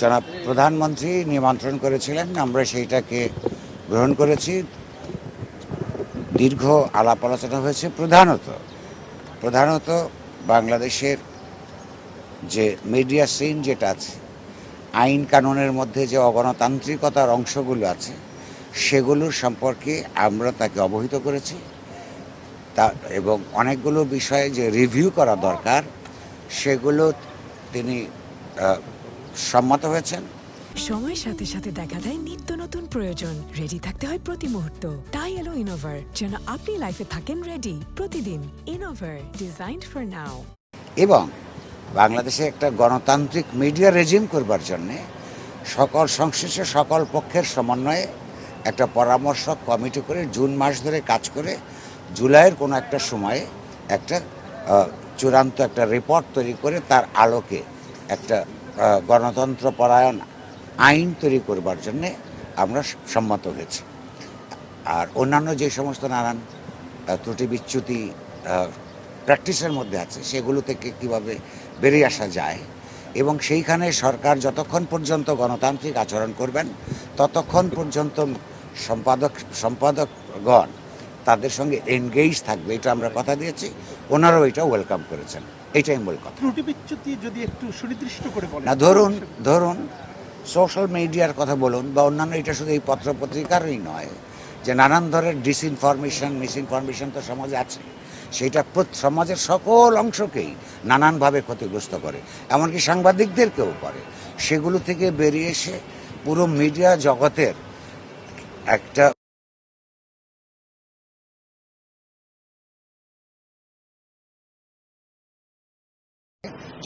জনাব প্রধানমন্ত্রী নিমন্ত্রণ করেছিলেন, আমরা সেইটাকে গ্রহণ করেছি। দীর্ঘ আলাপ আলোচনা হয়েছে। প্রধানত বাংলাদেশের যে মিডিয়া সিন যেটা আছে, আইন কানুনের মধ্যে যে অগণতান্ত্রিকতার অংশগুলো আছে, সেগুলোর সম্পর্কে আমরা তাকে অবহিত করেছি এবং অনেকগুলো বিষয়ে যে রিভিউ করা দরকার সেগুলো তিনি সম্মত হয়েছেন। সময়ের সাথে সাথে দেখা দেয় নিত্য নতুন প্রয়োজন। রেডি থাকতে হয় প্রতি মুহূর্ত। তাই এলো ইনোভার, যেন আপনি লাইফে থাকেন রেডি প্রতিদিন। Innova, designed for now. এবং বাংলাদেশে একটা গণতান্ত্রিক মিডিয়া রেজিম করবার জন্যে সংশ্লিষ্ট সকল পক্ষের সমন্বয়ে একটা পরামর্শক কমিটি করে জুন মাস ধরে কাজ করে জুলাইয়ের কোনো একটা সময়ে একটা চূড়ান্ত একটা রিপোর্ট তৈরি করে তার আলোকে একটা গণতন্ত্র পরায়ণ আইন তৈরি করবার জন্যে আমরা সম্মত হয়েছি। আর অন্যান্য যে সমস্ত নানান ত্রুটি বিচ্যুতি প্র্যাকটিসের মধ্যে আছে, সেগুলো থেকে কীভাবে বেরিয়ে আসা যায় এবং সেইখানে সরকার যতক্ষণ পর্যন্ত গণতান্ত্রিক আচরণ করবেন ততক্ষণ পর্যন্ত সম্পাদকগণ তাদের সঙ্গে এনগেজ থাকবে, এটা আমরা কথা দিয়েছি। ওনারাও এটা ওয়েলকাম করেছেন। এটাই মূল কথা। ত্রুটি বিচ্যুতি যদি একটু সুনির্দিষ্ট করে বলেন। না, ধরুন সোশ্যাল মিডিয়ার কথা বলুন বা অন্যান্য, এটা শুধু এই পত্রপত্রিকারই নয়, যে নানান ধরনের মিসইনফরমেশন তো সমাজে আছে, সেটা সমাজের সকল অংশকেই নানানভাবে ক্ষতিগ্রস্ত করে, এমনকি সাংবাদিকদেরকেও করে। সেগুলো থেকে বেরিয়ে এসে পুরো মিডিয়া জগতের একটা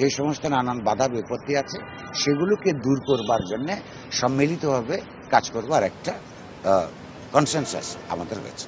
যে সমস্ত নানান বাধা বিপত্তি আছে সেগুলোকে দূর করবার জন্যে সম্মিলিতভাবে কাজ করবার একটা কনসেনসাস আমাদের হয়েছে।